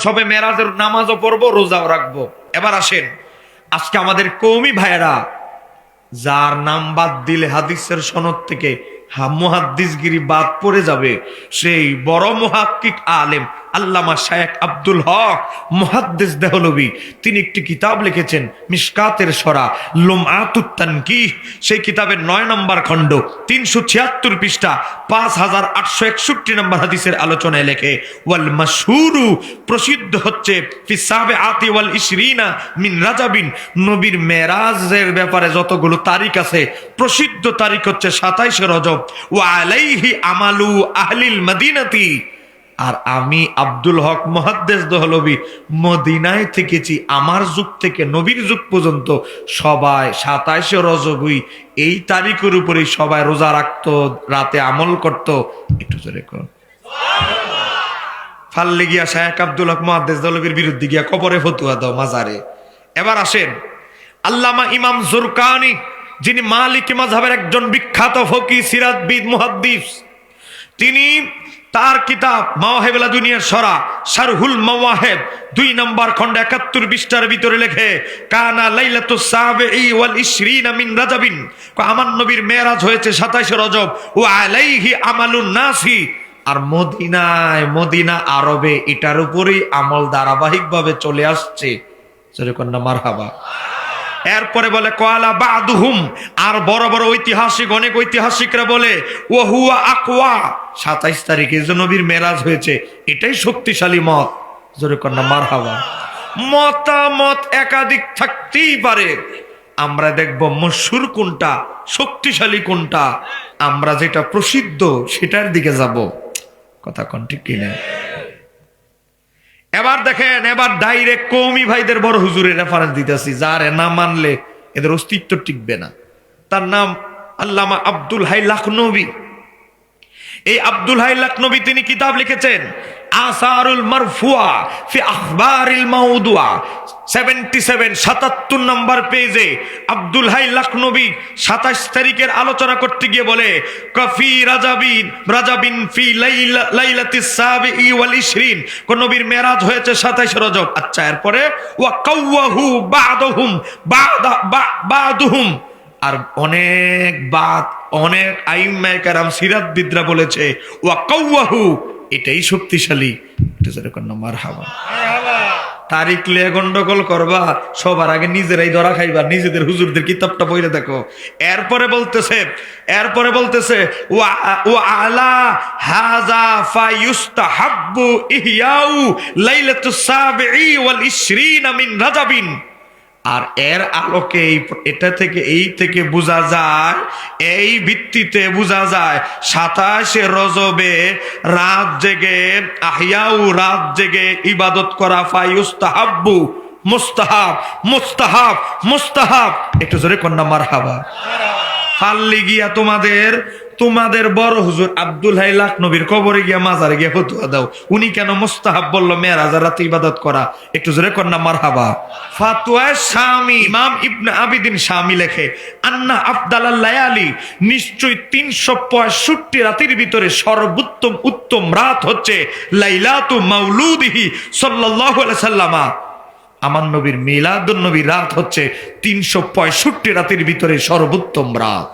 সবে মেরাজের নামাজও পড়বো, রোজাও রাখবো। এবার আসেন, আজকে আমাদের কওমি ভাইয়েরা যার নাম বাদ দিলে হাদিসের সনদ থেকে মুহাদ্দিসগিরি বাদ পড়ে যাবে, সেই বড় মুহাক্কিক আলেম আল্লামা শায়েখ আব্দুল হক মুহাদ্দিস দেহলভী, তিনি একটি কিতাব লিখেছেন মিশকাতের সরা লুমআতুত তানকিহ। সেই কিতাবের ৯ নম্বর খণ্ড ৩৭৬ পৃষ্ঠা ৫৮৬১ নম্বর হাদিসের আলোচনায় লেখে, ওয়াল মাশহুরু, প্রসিদ্ধ হচ্ছে ফি সাবিআতি ওয়াল ইশরিনা মিন রাজাবিন, নবীর মেরাজের ব্যাপারে যতগুলো তারিখ আছে প্রসিদ্ধ তারিখ হচ্ছে ২৭ রজব। ওয়া আলাইহি আমালু আহলিল মদিনাতি, আর আমি আব্দুল হক মুহাদ্দিস দেহলভী মদিনায় থেকেছি, আমার যুগ থেকে নবীর যুগ পর্যন্ত সবাই ২৭ রজবই এই তারিখের উপরেই সবাই রোজা রাখতো, রাতে আমল করত। একটু জোরে কর ফাল্লে গিয়া শায়েখ আব্দুল হক মুহাদ্দিস দেহলভীর বিরুদ্ধে গিয়া কবরে ফতুয়া দাও মাজারে। এবার আসেন, আল্লামা ইমাম জুরকানি, যিনি মালিকি মাযহাবের একজন বিখ্যাত ফকিহ, সিরাতবিদ, মুহাদ্দিস, তিনি তার কিতাব মাওয়াহিবুল দুনিয়ার সরা শারহুল মাওয়াহিব ২ নম্বর খণ্ড ৭১ পৃষ্ঠার ভিতরে লেখে, কানা লাইলাতুস সাবিঈ ওয়াল ইশরিনা মিন রাজাবিন, আমার নবীর মেরাজ হয়েছে ২৭ রজব। ওয়া আলাইহি আমালুন নাসি, আর মদিনায়, মদিনা আরবে এটার উপরেই আমল ধারাবাহিকভাবে চলে আসছে। যেরকম না মারহাবা। এরপরে বলে কয়ালা বাদুহুম, আর বড় বড় ঐতিহাসিক, অনেক ঐতিহাসিকরা বলে ওয়া হুয়া আকওয়া, ২৭ তারিখে যে নবীর মেরাজ হয়েছে এটাই শক্তিশালী মত। জোরে কন্যা মারহাবা। মতামত একাধিক থাকতেই পারে, আমরা দেখব মশহুর কোনটা, শক্তিশালী কোনটা, আমরা যেটা প্রসিদ্ধ সেটার দিকে যাব। কথা কোন ঠিক কিনা? এবার দেখেন, এবার ডাইরেক্ট কওমি ভাইদের বড় হুজুরের রেফারেন্স দিতেছি, যারে না মানলে এদের অস্তিত্ব টিকবে না। তার নাম আল্লামা আব্দুল হাই লাখনবী। এই আব্দুল হাই লাখনবী তিনি কিতাব লিখেছেন আসারুল মারফুয়া ফি আখবারিল মাউদুয়া, 77 নম্বর পেজে আব্দুল হাই লাখনবী ২৭ তারিখের আলোচনা করতে গিয়ে বলে, কফি রাজাবিন ফি লাইলাতিস সাবিঈ ওয়াল ইশরিন, কোন নবীর মেরাজ হয়েছে ২৭ রজব। আচ্ছা, এরপরে ওয়া কাওয়াহু বাদুহুম, আর অনেক বাদ, অনেক আইম্মায়ে কেরাম, সিরাতবিদরা বলেছে ওয়া কাওয়াহু, এটাই শক্তিশালী। এটা যেরকম মারহাবা। তারিখ লিয়ে গন্ডগোল করবা, সবার আগে নিজেরাই ধরা খাইবা, নিজেদের হুজুরদের কিতাবটা পড়ে দেখো। এরপরে বলতেছে ওয়া আলা হাযা ফায়ুস্তাহাব্বু ইহয়াউ লাইলাতুস সাবিঈ ওয়াল ইশরিনা মিন রাজাবিন, আর এর আলোকে এটা থেকে এই থেকে বোঝা যায়, এই ভিত্তিতে বোঝা যায় ২৭ রজবে রাত জেগে আহিয়াউ, রাত জেগে ইবাদত করা, ফায়ুস্তাহাব্বু, মুস্তাহাব, মুস্তাহাব, মুস্তাহাব। একটু জোরে কন্যা মারহাবা। ফাল্লি গিয়া তোমাদের বড় হুজুর আব্দুল হাই লাখনবীর কবরে গিয়া মাজারে গিয়া ফতুয়া দাও, উনি কেন মুস্তাহাব বলল মেরাজের রাতে ইবাদত করা? একটু জোরে কন্যা মারহাবা। ফাতোয়া শামী, ইমাম ইবনে আবিদিন শামী লেখে, আন্না আফদালাল লায়ালি, নিশ্চয় ৩৬৫ রাতের ভিতরে সর্বোত্তম উত্তম রাত হচ্ছে লাইলাতু মাউলুদিহি সাল্লাল্লাহু আলাইহি সাল্লাম, আমার নবীর মিলাদুন নবী রাত হচ্ছে ৩৬৫ রাতের ভিতরে সর্বোত্তম রাত।